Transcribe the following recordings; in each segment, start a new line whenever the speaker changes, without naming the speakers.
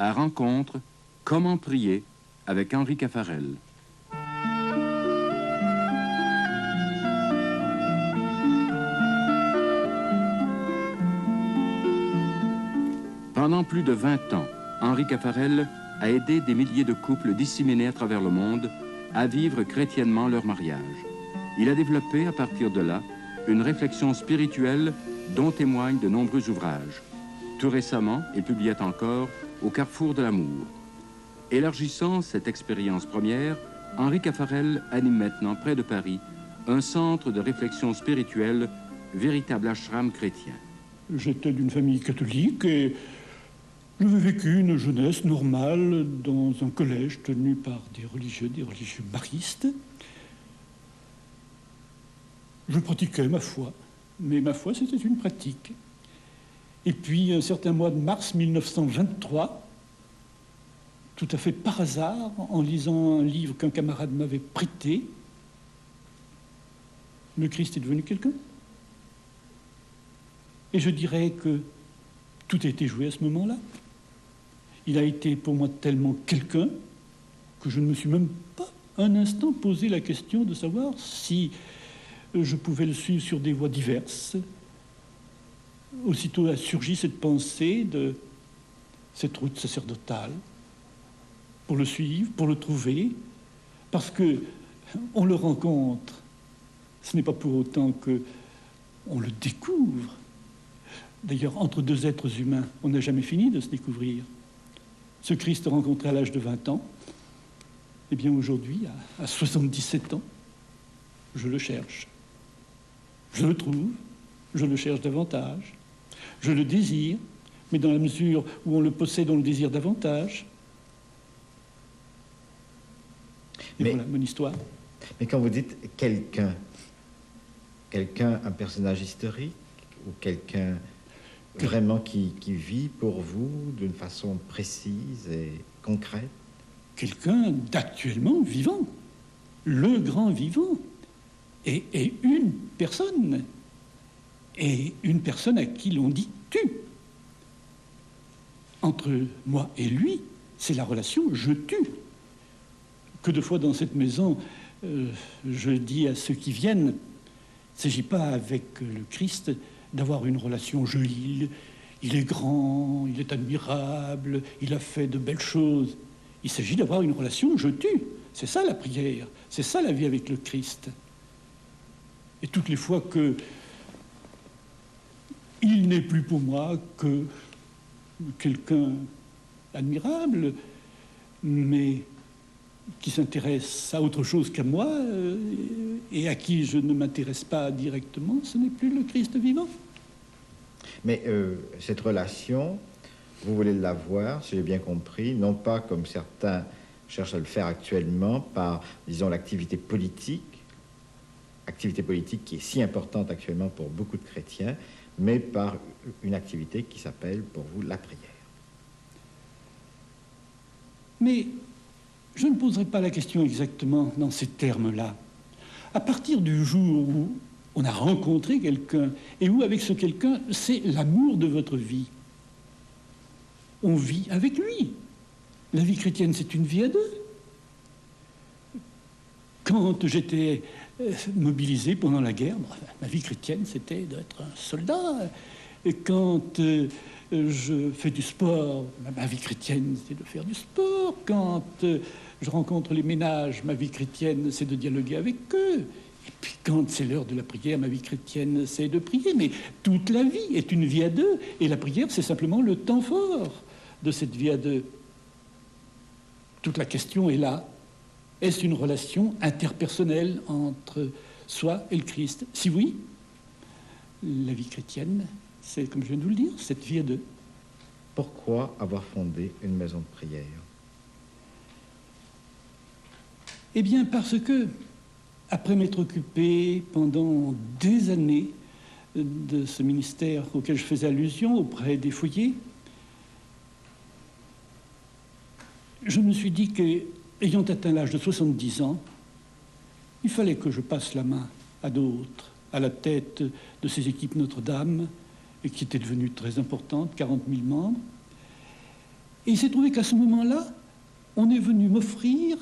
à rencontre Comment prier avec Henri Caffarel. Pendant plus de 20 ans, Henri Caffarel a aidé des milliers de couples disséminés à travers le monde à vivre chrétiennement leur mariage. Il a développé à partir de là une réflexion spirituelle dont témoignent de nombreux ouvrages. Tout récemment, il publiait encore Au carrefour de l'amour. Élargissant cette expérience première, Henri Caffarel anime maintenant près de Paris un centre de réflexion spirituelle, véritable ashram chrétien.
J'étais d'une famille catholique et j'avais vécu une jeunesse normale dans un collège tenu par des religieux maristes. Je pratiquais ma foi, mais ma foi c'était une pratique. Et puis, un certain mois de mars 1923, tout à fait par hasard, en lisant un livre qu'un camarade m'avait prêté, le Christ est devenu quelqu'un. Et je dirais que tout a été joué à ce moment-là. Il a été pour moi tellement quelqu'un que je ne me suis même pas un instant posé la question de savoir si je pouvais le suivre sur des voies diverses. Aussitôt a surgi cette pensée de cette route sacerdotale pour le suivre, pour le trouver, parce que on le rencontre. Ce n'est pas pour autant que on le découvre. D'ailleurs, entre deux êtres humains, on n'a jamais fini de se découvrir. Ce Christ rencontré à l'âge de 20 ans, eh bien aujourd'hui, à 77 ans, je le cherche. Je le trouve, je le cherche davantage. Je le désire, mais dans la mesure où on le possède, on le désire davantage. Et voilà mon histoire.
Mais quand vous dites quelqu'un, un personnage historique ou quelqu'un vraiment qui vit pour vous d'une façon précise et concrète?
Quelqu'un d'actuellement vivant, le grand vivant, et une personne à qui l'on dit « tu ». Entre moi et lui, c'est la relation « je tue ». Que de fois dans cette maison, je dis à ceux qui viennent, il ne s'agit pas avec le Christ d'avoir une relation jolie. Il est grand, il est admirable, il a fait de belles choses. Il s'agit d'avoir une relation « je tue ». C'est ça la prière, c'est ça la vie avec le Christ. Et toutes les fois que il n'est plus pour moi que quelqu'un admirable, mais qui s'intéresse à autre chose qu'à moi et à qui je ne m'intéresse pas directement, ce n'est plus le Christ vivant.
Mais cette relation, vous voulez l'avoir, si j'ai bien compris, non pas comme certains cherchent à le faire actuellement par, disons, l'activité politique qui est si importante actuellement pour beaucoup de chrétiens, mais par une activité qui s'appelle pour vous la prière.
Mais je ne poserai pas la question exactement dans ces termes-là. À partir du jour où on a rencontré quelqu'un et où avec ce quelqu'un, c'est l'amour de votre vie, on vit avec lui. La vie chrétienne, c'est une vie à deux. Quand j'étais mobilisé pendant la guerre, ma vie chrétienne, c'était d'être un soldat. Et quand je fais du sport, ma vie chrétienne, c'est de faire du sport. Quand je rencontre les ménages, ma vie chrétienne, c'est de dialoguer avec eux. Et puis quand c'est l'heure de la prière, ma vie chrétienne, c'est de prier. Mais toute la vie est une vie à deux. Et la prière, c'est simplement le temps fort de cette vie à deux. Toute la question est là. Est-ce une relation interpersonnelle entre soi et le Christ? Si oui, la vie chrétienne, c'est, comme je viens de vous le dire, cette vie à deux.
Pourquoi avoir fondé une maison de prière?
Eh bien, parce que, après m'être occupé pendant des années de ce ministère auquel je faisais allusion auprès des foyers, je me suis dit qu'ayant atteint l'âge de 70 ans, il fallait que je passe la main à d'autres, à la tête de ces équipes Notre-Dame, et qui étaient devenues très importantes, 40 000 membres. Et il s'est trouvé qu'à ce moment-là, on est venu m'offrir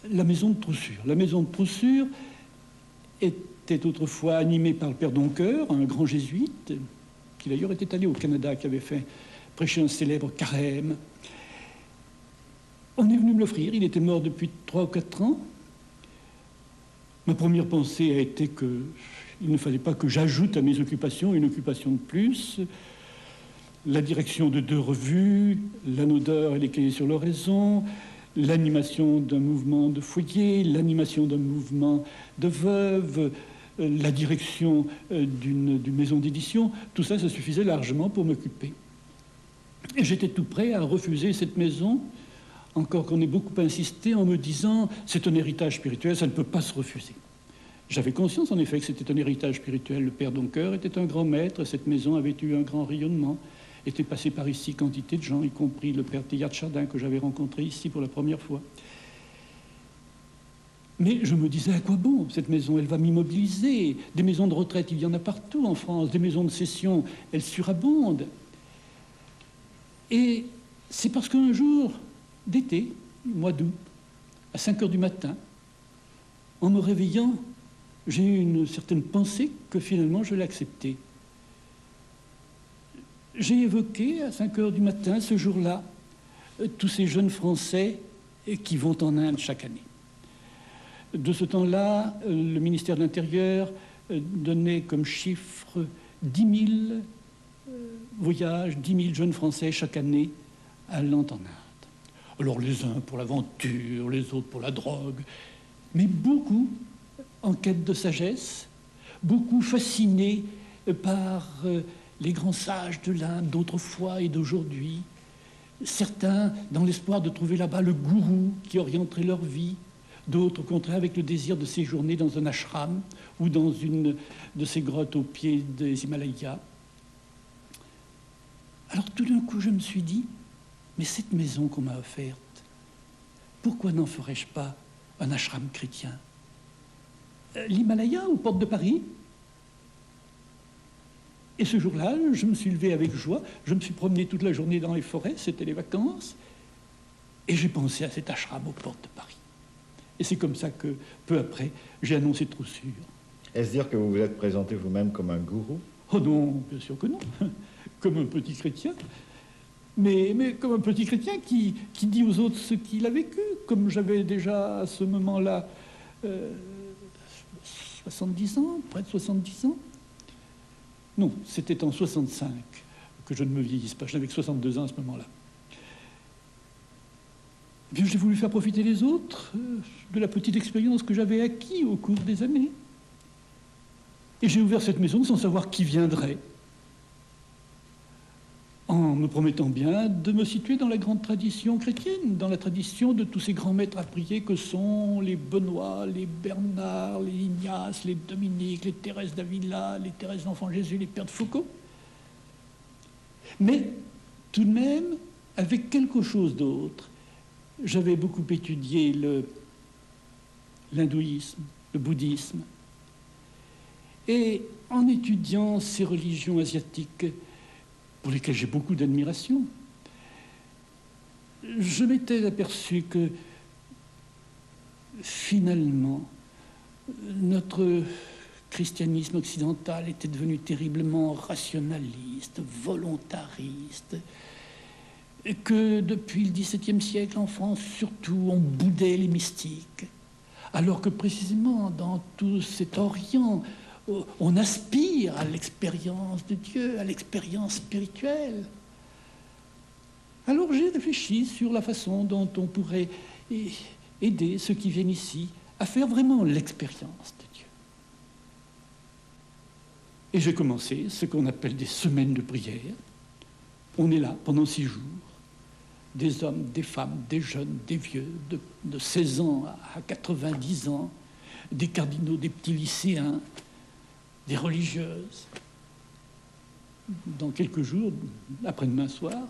la maison de Troussure. La maison de Troussure était autrefois animée par le père Doncoeur, un grand jésuite, qui d'ailleurs était allé au Canada, qui avait fait prêcher un célèbre carême. On est venu me l'offrir, il était mort depuis 3 ou 4 ans. Ma première pensée a été qu'il ne fallait pas que j'ajoute à mes occupations une occupation de plus. La direction de 2 revues, l'Anneau d'Or et les Cahiers sur l'Oraison, l'animation d'un mouvement de foyer, l'animation d'un mouvement de veuves, la direction d'une maison d'édition, tout ça, ça suffisait largement pour m'occuper. Et j'étais tout prêt à refuser cette maison, encore qu'on ait beaucoup insisté en me disant « c'est un héritage spirituel, ça ne peut pas se refuser ». J'avais conscience en effet que c'était un héritage spirituel. Le père Doncoeur était un grand maître, cette maison avait eu un grand rayonnement. Était passé par ici quantité de gens, y compris le père Théillard Chardin que j'avais rencontré ici pour la première fois. Mais je me disais, à quoi bon cette maison? Elle va m'immobiliser. Des maisons de retraite, il y en a partout en France. Des maisons de session, elles surabondent. Et c'est parce qu'un jour d'été, mois d'août, à 5 heures du matin, en me réveillant, j'ai eu une certaine pensée que finalement je l'ai acceptée. J'ai évoqué à 5 heures du matin, ce jour-là, tous ces jeunes Français qui vont en Inde chaque année. De ce temps-là, le ministère de l'Intérieur donnait comme chiffre 10 000 voyages, 10 000 jeunes Français chaque année allant en Inde. Alors les uns pour l'aventure, les autres pour la drogue, mais beaucoup en quête de sagesse, beaucoup fascinés par les grands sages de l'Inde d'autrefois et d'aujourd'hui, certains dans l'espoir de trouver là-bas le gourou qui orienterait leur vie, d'autres au contraire avec le désir de séjourner dans un ashram ou dans une de ces grottes au pied des Himalayas. Alors tout d'un coup je me suis dit, mais cette maison qu'on m'a offerte, pourquoi n'en ferais-je pas un ashram chrétien? L'Himalaya aux portes de Paris? Et ce jour-là, je me suis levé avec joie, je me suis promené toute la journée dans les forêts, c'était les vacances, et j'ai pensé à cet ashram aux portes de Paris. Et c'est comme ça que, peu après, j'ai annoncé Troussure.
Est-ce dire que vous vous êtes présenté vous-même comme un gourou?
Oh non, bien sûr que non, comme un petit chrétien, mais comme un petit chrétien qui dit aux autres ce qu'il a vécu, comme j'avais déjà à ce moment-là 70 ans, près de 70 ans. Non, c'était en 65 que je ne me vieillisse pas. Je n'avais que 62 ans à ce moment-là. Eh bien, j'ai voulu faire profiter les autres de la petite expérience que j'avais acquise au cours des années. Et j'ai ouvert cette maison sans savoir qui viendrait, en me promettant bien de me situer dans la grande tradition chrétienne, dans la tradition de tous ces grands maîtres à prier que sont les Benoît, les Bernard, les Ignace, les Dominique, les Thérèse d'Avila, les Thérèse d'Enfant Jésus, les Pères de Foucault. Mais tout de même, avec quelque chose d'autre. J'avais beaucoup étudié l'hindouisme, le bouddhisme. Et en étudiant ces religions asiatiques, pour lesquelles j'ai beaucoup d'admiration, je m'étais aperçu que finalement, notre christianisme occidental était devenu terriblement rationaliste, volontariste, et que depuis le XVIIe siècle en France, surtout, on boudait les mystiques, alors que précisément dans tout cet Orient, on aspire à l'expérience de Dieu, à l'expérience spirituelle. Alors j'ai réfléchi sur la façon dont on pourrait aider ceux qui viennent ici à faire vraiment l'expérience de Dieu. Et j'ai commencé ce qu'on appelle des semaines de prière. On est là pendant 6 jours. Des hommes, des femmes, des jeunes, des vieux, de 16 ans à 90 ans, des cardinaux, des petits lycéens, des religieuses. Dans quelques jours, après-demain soir,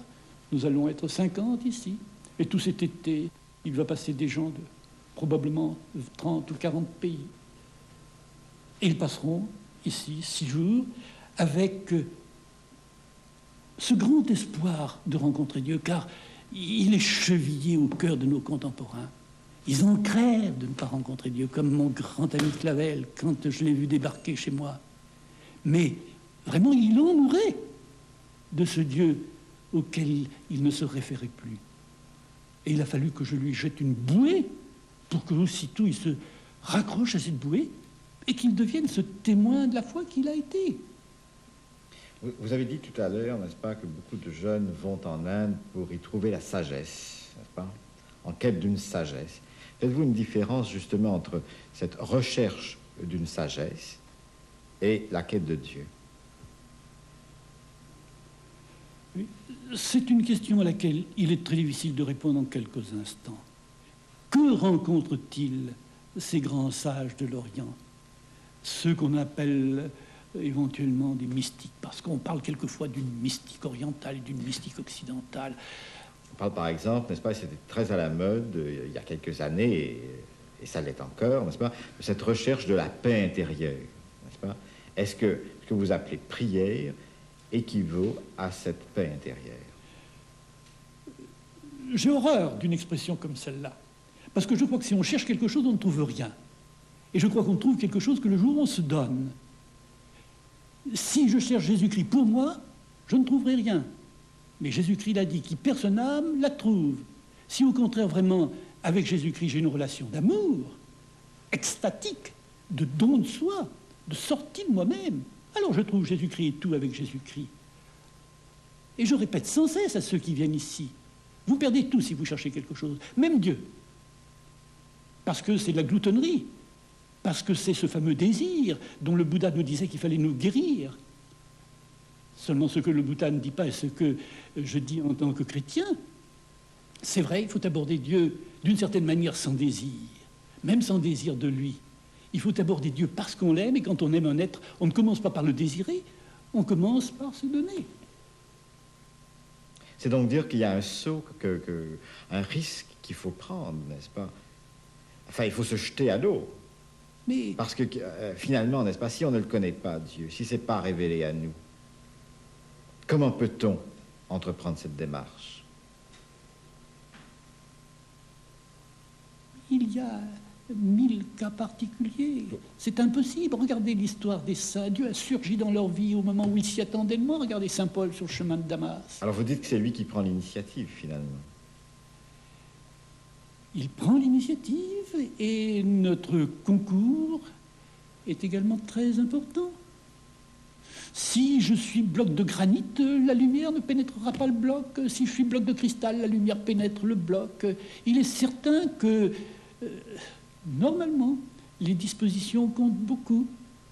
nous allons être 50 ici. Et tout cet été, il va passer des gens de probablement 30 ou 40 pays. Et ils passeront ici 6 jours avec ce grand espoir de rencontrer Dieu, car il est chevillé au cœur de nos contemporains. Ils en crèvent de ne pas rencontrer Dieu, comme mon grand ami Clavel, quand je l'ai vu débarquer chez moi. Mais vraiment, il en mourait de ce Dieu auquel il ne se référait plus. Et il a fallu que je lui jette une bouée pour que aussitôt il se raccroche à cette bouée et qu'il devienne ce témoin de la foi qu'il a été.
Vous avez dit tout à l'heure, n'est-ce pas, que beaucoup de jeunes vont en Inde pour y trouver la sagesse, n'est-ce pas, en quête d'une sagesse. Faites-vous une différence justement entre cette recherche d'une sagesse et la quête de Dieu?
C'est une question à laquelle il est très difficile de répondre en quelques instants. Que rencontrent-ils, ces grands sages de l'Orient? Ceux qu'on appelle éventuellement des mystiques, parce qu'on parle quelquefois d'une mystique orientale et d'une mystique occidentale.
On parle par exemple, n'est-ce pas, c'était très à la mode il y a quelques années, et ça l'est encore, n'est-ce pas, de cette recherche de la paix intérieure, n'est-ce pas? Est-ce que ce que vous appelez prière équivaut à cette paix intérieure?
J'ai horreur d'une expression comme celle-là, parce que je crois que si on cherche quelque chose, on ne trouve rien. Et je crois qu'on trouve quelque chose que le jour où on se donne. Si je cherche Jésus-Christ pour moi, je ne trouverai rien. Mais Jésus-Christ l'a dit, qui perd son âme, la trouve. Si au contraire, vraiment, avec Jésus-Christ, j'ai une relation d'amour, extatique, de don de soi, de sortie de moi-même, alors je trouve Jésus-Christ et tout avec Jésus-Christ. Et je répète sans cesse à ceux qui viennent ici, vous perdez tout si vous cherchez quelque chose, même Dieu. Parce que c'est de la gloutonnerie, parce que c'est ce fameux désir dont le Bouddha nous disait qu'il fallait nous guérir. Seulement ce que le Bouddha ne dit pas et ce que je dis en tant que chrétien, c'est vrai, il faut aborder Dieu d'une certaine manière sans désir, même sans désir de lui. Il faut aborder Dieu parce qu'on l'aime, et quand on aime un être, on ne commence pas par le désirer, on commence par se donner.
C'est donc dire qu'il y a un saut, un risque qu'il faut prendre, n'est-ce pas? Enfin, il faut se jeter à l'eau.
Mais
Parce que finalement, n'est-ce pas, si on ne le connaît pas, Dieu, si ce n'est pas révélé à nous, comment peut-on entreprendre cette démarche?
il y a 1000 cas particuliers. C'est impossible. Regardez l'histoire des saints. Dieu a surgi dans leur vie au moment où ils s'y attendaient le moins. Regardez Saint Paul sur le chemin de Damas.
Alors vous dites que c'est lui qui prend l'initiative, finalement.
Il prend l'initiative et notre concours est également très important. Si je suis bloc de granit, la lumière ne pénétrera pas le bloc. Si je suis bloc de cristal, la lumière pénètre le bloc. Il est certain que, normalement, les dispositions comptent beaucoup.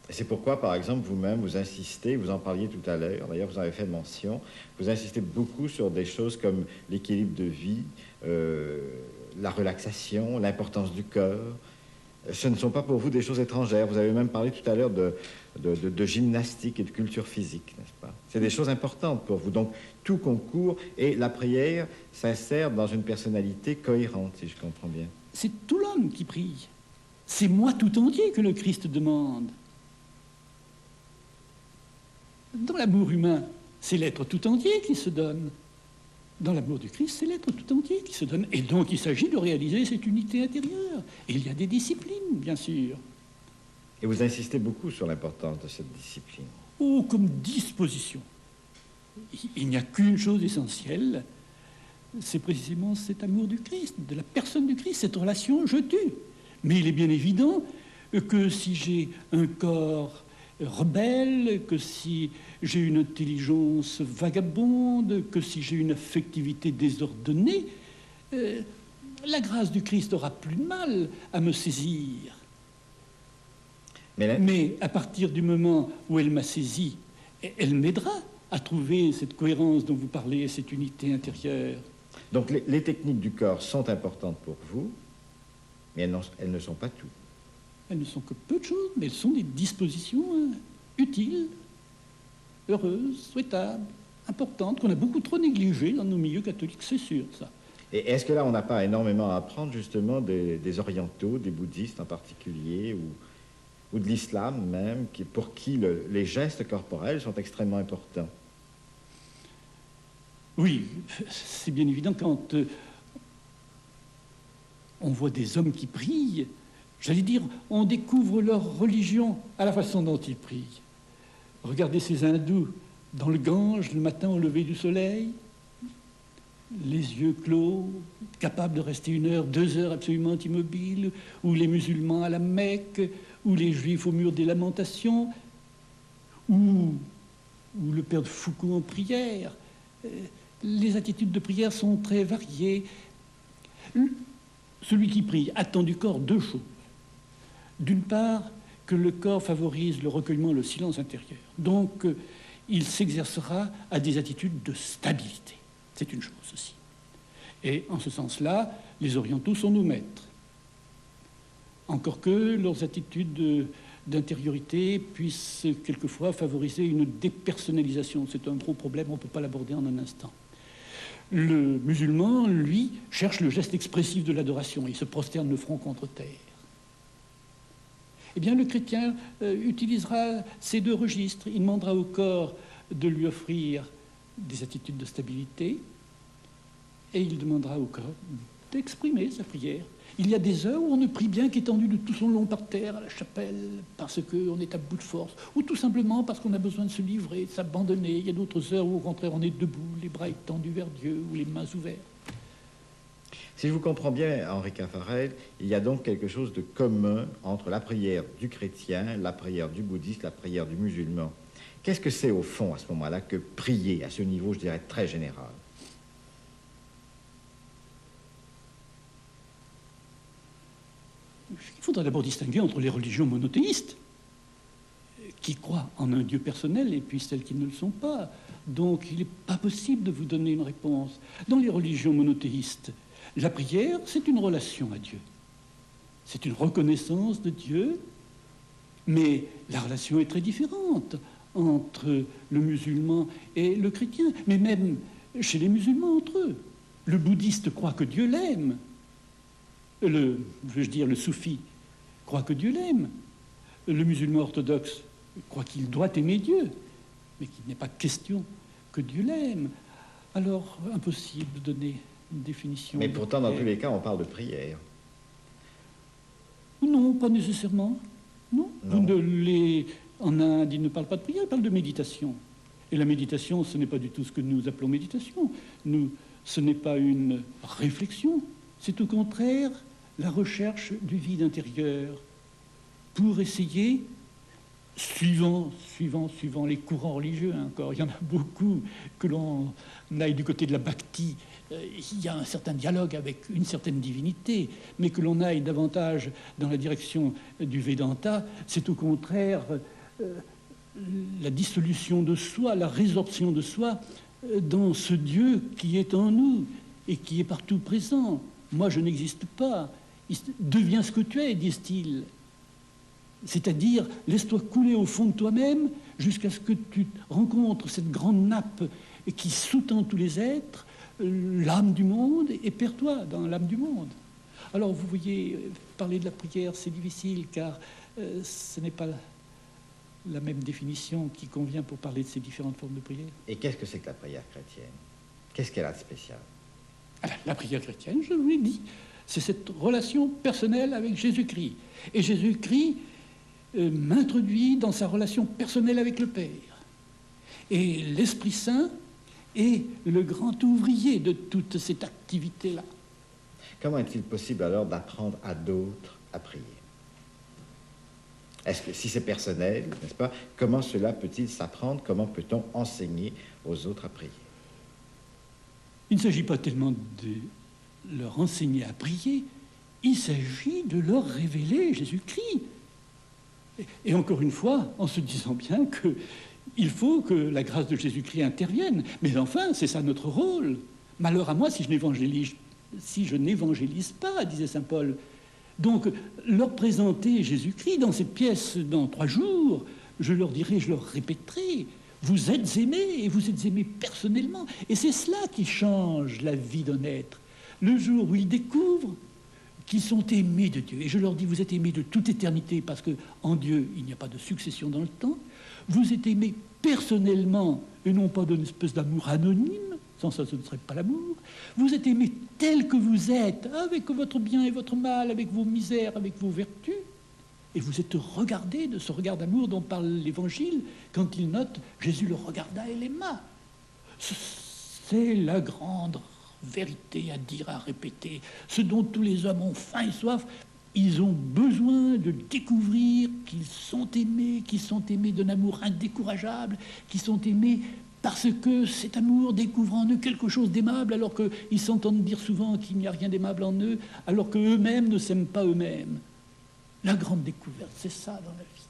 Et c'est pourquoi, par exemple, vous-même, vous insistez, vous en parliez tout à l'heure, d'ailleurs vous en avez fait mention, vous insistez beaucoup sur des choses comme l'équilibre de vie, la relaxation, l'importance du cœur. Ce ne sont pas pour vous des choses étrangères. Vous avez même parlé tout à l'heure de gymnastique et de culture physique, n'est-ce pas? C'est des choses importantes pour vous. Donc, tout concourt et la prière s'insère dans une personnalité cohérente, si je comprends bien.
C'est tout l'homme qui prie. C'est moi tout entier que le Christ demande. Dans l'amour humain, c'est l'être tout entier qui se donne. Dans l'amour du Christ, c'est l'être tout entier qui se donne. Et donc, il s'agit de réaliser cette unité intérieure. Et il y a des disciplines, bien sûr.
Et vous insistez beaucoup sur l'importance de cette discipline.
Oh, comme disposition. Il n'y a qu'une chose essentielle, c'est précisément cet amour du Christ, de la personne du Christ, cette relation je tue. Mais il est bien évident que si j'ai un corps rebelle, que si j'ai une intelligence vagabonde, que si j'ai une affectivité désordonnée, la grâce du Christ aura plus de mal à me saisir. Mais à partir du moment où elle m'a saisi, elle m'aidera à trouver cette cohérence dont vous parlez, cette unité intérieure.
Donc les techniques du corps sont importantes pour vous, mais elles ne sont pas tout.
Elles ne sont que peu de choses, mais elles sont des dispositions utiles, heureuses, souhaitables, importantes, qu'on a beaucoup trop négligées dans nos milieux catholiques, c'est sûr, ça.
Et est-ce que là, on n'a pas énormément à apprendre, justement, des orientaux, des bouddhistes en particulier, ou de l'islam même, pour qui les gestes corporels sont extrêmement importants?
Oui, c'est bien évident quand on voit des hommes qui prient, j'allais dire, on découvre leur religion à la façon dont ils prient. Regardez ces hindous dans le Gange le matin au lever du soleil, les yeux clos, capables de rester 1 heure, 2 heures absolument immobiles, ou les musulmans à la Mecque, ou les juifs au mur des lamentations, ou le père de Foucault en prière. Les attitudes de prière sont très variées. Celui qui prie attend du corps 2 choses. D'une part, que le corps favorise le recueillement, le silence intérieur. Donc, il s'exercera à des attitudes de stabilité. C'est une chose aussi. Et en ce sens-là, les orientaux sont nos maîtres. Encore que leurs attitudes d'intériorité puissent quelquefois favoriser une dépersonnalisation. C'est un gros problème, on ne peut pas l'aborder en un instant. Le musulman, lui, cherche le geste expressif de l'adoration. Il se prosterne le front contre terre. Eh bien, le chrétien utilisera ces 2 registres. Il demandera au corps de lui offrir des attitudes de stabilité et il demandera au corps d'exprimer sa prière. Il y a des heures où on ne prie bien qu'étendu de tout son long par terre à la chapelle parce qu'on est à bout de force ou tout simplement parce qu'on a besoin de se livrer, de s'abandonner. Il y a d'autres heures où au contraire on est debout, les bras étendus vers Dieu ou les mains ouvertes.
Si je vous comprends bien, Henri Caffarel, il y a donc quelque chose de commun entre la prière du chrétien, la prière du bouddhiste, la prière du musulman. Qu'est-ce que c'est au fond à ce moment-là que prier, à ce niveau, je dirais, très général?
Il faudra d'abord distinguer entre les religions monothéistes, qui croient en un Dieu personnel, et puis celles qui ne le sont pas. Donc il n'est pas possible de vous donner une réponse. Dans les religions monothéistes, la prière, c'est une relation à Dieu. C'est une reconnaissance de Dieu, mais la relation est très différente entre le musulman et le chrétien, mais même chez les musulmans entre eux. Le bouddhiste croit que Dieu l'aime. Le soufi croit que Dieu l'aime. Le musulman orthodoxe croit qu'il doit aimer Dieu, mais qu'il n'est pas question que Dieu l'aime. Alors, impossible de donner une définition.
Mais pourtant, dans tous les cas, on parle de prière.
Non, pas nécessairement. Non. En Inde, ils ne parlent pas de prière, ils parlent de méditation. Et la méditation, ce n'est pas du tout ce que nous appelons méditation. Ce n'est pas une réflexion. C'est au contraire la recherche du vide intérieur pour essayer, suivant les courants religieux, encore, il y en a beaucoup, que l'on aille du côté de la bhakti, il y a un certain dialogue avec une certaine divinité, mais que l'on aille davantage dans la direction du Vedanta, c'est au contraire la dissolution de soi, la résorption de soi dans ce Dieu qui est en nous et qui est partout présent. Moi, je n'existe pas. Deviens ce que tu es, disent-ils. C'est-à-dire, laisse-toi couler au fond de toi-même jusqu'à ce que tu rencontres cette grande nappe qui sous-tend tous les êtres, l'âme du monde, et perds-toi dans l'âme du monde. Alors, vous voyez, parler de la prière, c'est difficile, car ce n'est pas la même définition qui convient pour parler de ces différentes formes de prière.
Et qu'est-ce que c'est que la prière chrétienne? Qu'est-ce qu'elle a de spécial?
Alors, la prière chrétienne, je vous l'ai dit, c'est cette relation personnelle avec Jésus-Christ. Et Jésus-Christ m'introduit dans sa relation personnelle avec le Père. Et l'Esprit Saint est le grand ouvrier de toute cette activité-là.
Comment est-il possible alors d'apprendre à d'autres à prier? Est-ce que, si c'est personnel, n'est-ce pas, comment cela peut-il s'apprendre? Comment peut-on enseigner aux autres à prier?
Il ne s'agit pas tellement de leur enseigner à prier, il s'agit de leur révéler Jésus-Christ. Et encore une fois, en se disant bien qu'il faut que la grâce de Jésus-Christ intervienne. Mais enfin, c'est ça notre rôle. Malheur à moi si je n'évangélise pas, disait saint Paul. Donc, leur présenter Jésus-Christ dans cette pièce dans 3 jours, je leur dirai, je leur répéterai, vous êtes aimés, et vous êtes aimés personnellement. Et c'est cela qui change la vie d'un être. Le jour où ils découvrent qu'ils sont aimés de Dieu. Et je leur dis, vous êtes aimés de toute éternité, parce qu'en Dieu, il n'y a pas de succession dans le temps. Vous êtes aimés personnellement, et non pas d'une espèce d'amour anonyme. Sans ça, ce ne serait pas l'amour. Vous êtes aimé tel que vous êtes, avec votre bien et votre mal, avec vos misères, avec vos vertus. Et vous êtes regardé de ce regard d'amour dont parle l'Évangile quand il note « Jésus le regarda et l'aima ». C'est la grande vérité à dire, à répéter, ce dont tous les hommes ont faim et soif. Ils ont besoin de découvrir qu'ils sont aimés d'un amour indécourageable, qu'ils sont aimés parce que cet amour découvre en eux quelque chose d'aimable, alors qu'ils s'entendent dire souvent qu'il n'y a rien d'aimable en eux, alors qu'eux-mêmes ne s'aiment pas eux-mêmes. La grande découverte, c'est ça dans la vie.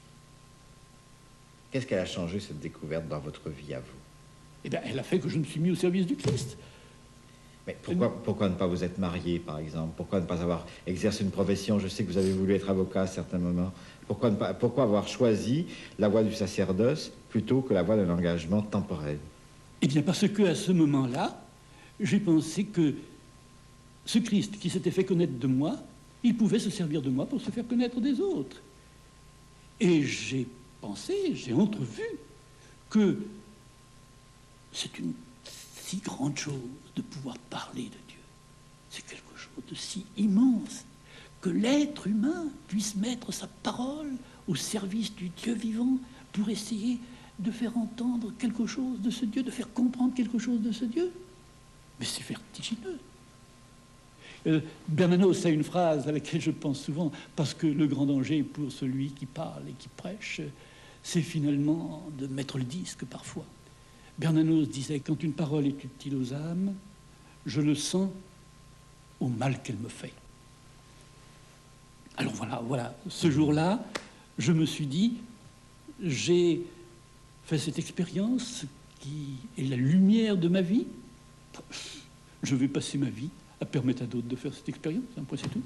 Qu'est-ce qu'elle a changé, cette découverte, dans votre vie à vous?
Eh bien, elle a fait que je me suis mis au service du Christ.
Mais pourquoi ne pas vous être marié, par exemple? Pourquoi ne pas avoir exercé une profession? Je sais que vous avez voulu être avocat à certains moments. Pourquoi avoir choisi la voie du sacerdoce plutôt que la voie d'un engagement temporel?
Eh bien, parce qu'à ce moment-là, j'ai pensé que ce Christ qui s'était fait connaître de moi, il pouvait se servir de moi pour se faire connaître des autres. Et j'ai pensé, j'ai entrevu que c'est une si grande chose de pouvoir parler de Dieu. C'est quelque chose de si immense que l'être humain puisse mettre sa parole au service du Dieu vivant pour essayer de faire entendre quelque chose de ce Dieu, de faire comprendre quelque chose de ce Dieu. Mais c'est vertigineux. Bernanos a une phrase à laquelle je pense souvent, parce que le grand danger pour celui qui parle et qui prêche, c'est finalement de mettre le disque parfois. Bernanos disait, quand une parole est utile aux âmes, je le sens au mal qu'elle me fait. Alors voilà, ce jour-là, je me suis dit, j'ai fait cette expérience qui est la lumière de ma vie. Je vais passer ma vie à permettre à d'autres de faire cette expérience, un point c'est tout.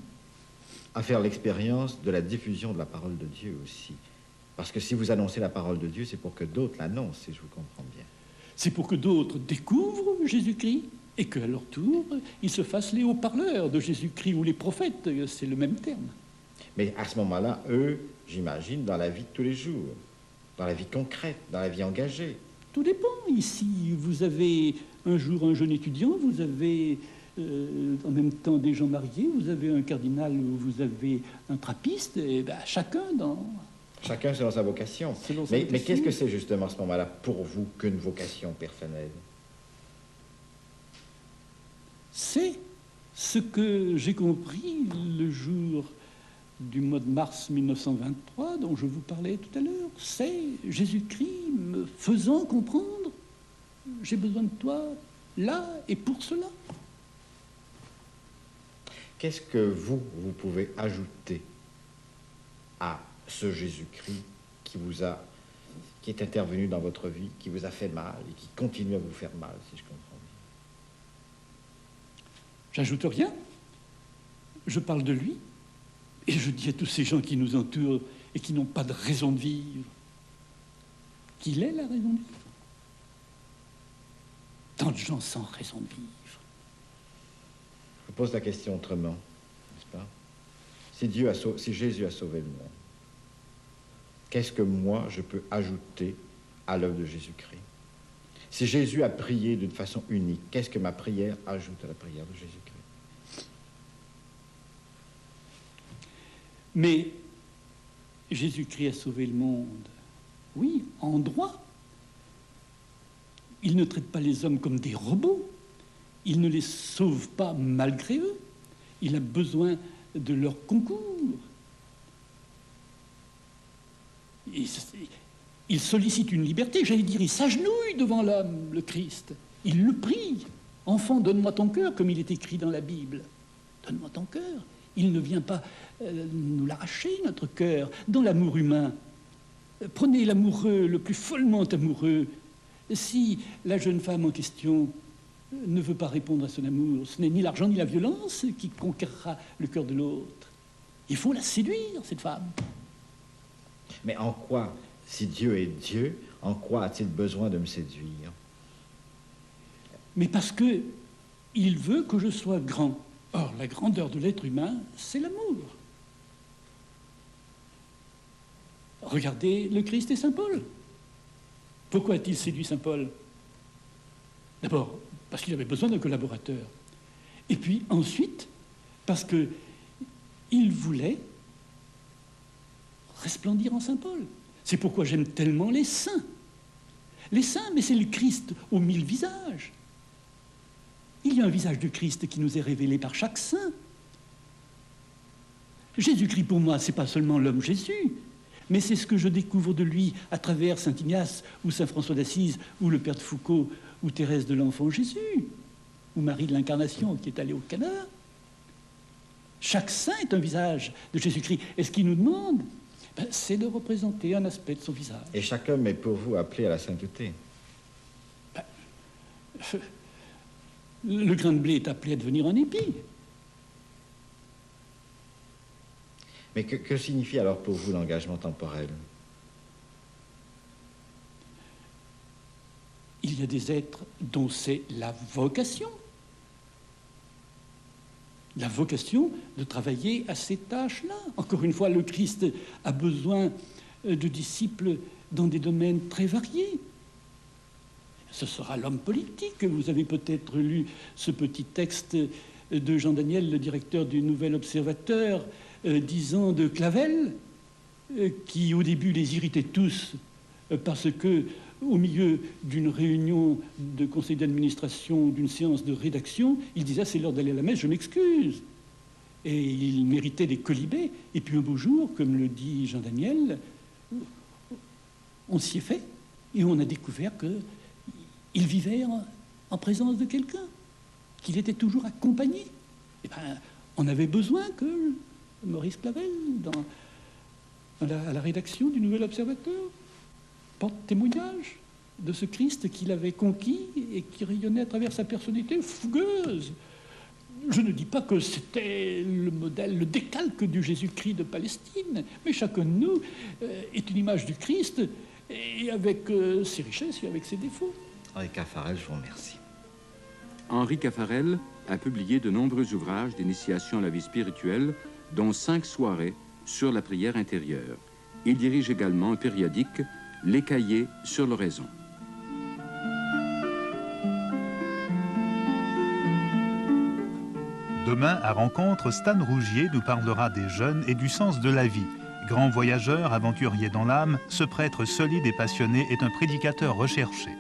À faire l'expérience de la diffusion de la parole de Dieu aussi. Parce que si vous annoncez la parole de Dieu, c'est pour que d'autres l'annoncent, si je vous comprends bien.
C'est pour que d'autres découvrent Jésus-Christ et qu'à leur tour, ils se fassent les haut-parleurs de Jésus-Christ ou les prophètes, c'est le même terme.
Mais à ce moment-là, eux, j'imagine, dans la vie de tous les jours, dans la vie concrète, dans la vie engagée.
Tout dépend. Ici, vous avez un jour un jeune étudiant, vous avez en même temps des gens mariés, vous avez un cardinal, vous avez un trappiste, et ben, chacun
selon sa vocation. Mais qu'est-ce que c'est justement à ce moment-là pour vous qu'une vocation personnelle?
C'est ce que j'ai compris le jour du mois de mars 1923 dont je vous parlais tout à l'heure. C'est Jésus-Christ me faisant comprendre, j'ai besoin de toi là et pour cela.
Qu'est-ce que vous pouvez ajouter à ce Jésus-Christ qui est intervenu dans votre vie, qui vous a fait mal et qui continue à vous faire mal, si je comprends bien?
J'ajoute rien. Je parle de lui et je dis à tous ces gens qui nous entourent et qui n'ont pas de raison de vivre qu'il est la raison de vivre. Tant de gens sans raison de vivre.
Je pose la question autrement, n'est-ce pas? Si Jésus a sauvé le monde, qu'est-ce que moi je peux ajouter à l'œuvre de Jésus-Christ? Si Jésus a prié d'une façon unique, qu'est-ce que ma prière ajoute à la prière de Jésus-Christ?
Mais Jésus-Christ a sauvé le monde, oui, en droit. Il ne traite pas les hommes comme des robots. Il ne les sauve pas malgré eux. Il a besoin de leur concours. Il sollicite une liberté, j'allais dire, il s'agenouille devant l'homme, le Christ. Il le prie. Enfant, donne-moi ton cœur, comme il est écrit dans la Bible. Donne-moi ton cœur. Il ne vient pas nous l'arracher, notre cœur, dans l'amour humain. Prenez l'amoureux, le plus follement amoureux. Si la jeune femme en question ne veut pas répondre à son amour, ce n'est ni l'argent ni la violence qui conquérera le cœur de l'autre. Il faut la séduire, cette femme.
Mais en quoi, si Dieu est Dieu, en quoi a-t-il besoin de me séduire?
Mais parce que il veut que je sois grand. Or, la grandeur de l'être humain, c'est l'amour. Regardez le Christ et Saint Paul. Pourquoi a-t-il séduit Saint Paul? D'abord, parce qu'il avait besoin d'un collaborateur. Et puis ensuite, parce qu'il voulait resplendir en Saint Paul. C'est pourquoi j'aime tellement les saints. Les saints, mais c'est le Christ aux 1000 visages. Il y a un visage du Christ qui nous est révélé par chaque saint. Jésus-Christ, pour moi, ce n'est pas seulement l'homme Jésus, mais c'est ce que je découvre de lui à travers saint Ignace, ou saint François d'Assise, ou le Père de Foucault, ou Thérèse de l'Enfant Jésus, ou Marie de l'Incarnation qui est allée au Canada. Chaque saint est un visage de Jésus-Christ. Et ce qu'il nous demande, c'est de représenter un aspect de son visage.
Et chaque homme est pour vous appelé à la sainteté.
Le grain de blé est appelé à devenir un épi.
Mais que signifie alors pour vous l'engagement temporel?
Il y a des êtres dont c'est la vocation. La vocation de travailler à ces tâches-là. Encore une fois, le Christ a besoin de disciples dans des domaines très variés. Ce sera l'homme politique. Vous avez peut-être lu ce petit texte de Jean Daniel, le directeur du Nouvel Observateur, disant de Clavel, qui au début les irritait tous parce que au milieu d'une réunion de conseil d'administration, d'une séance de rédaction, il disait « c'est l'heure d'aller à la messe, je m'excuse ». Et il méritait des colibés. Et puis un beau jour, comme le dit Jean Daniel, on s'y est fait et on a découvert qu'il vivait en présence de quelqu'un, qu'il était toujours accompagné. Et ben, on avait besoin que Maurice Clavel, à la rédaction du Nouvel Observateur, porte témoignage de ce Christ qu'il avait conquis et qui rayonnait à travers sa personnalité fougueuse. Je ne dis pas que c'était le modèle, le décalque du Jésus-Christ de Palestine, mais chacun de nous est une image du Christ, et avec ses richesses et avec ses défauts.
Henri Caffarel, je vous remercie.
Henri Caffarel a publié de nombreux ouvrages d'initiation à la vie spirituelle, dont 5 soirées sur la prière intérieure. Il dirige également un périodique, Les Cahiers sur l'oraison.
Demain, à Rencontre, Stan Rougier nous parlera des jeunes et du sens de la vie. Grand voyageur, aventurier dans l'âme, ce prêtre solide et passionné est un prédicateur recherché.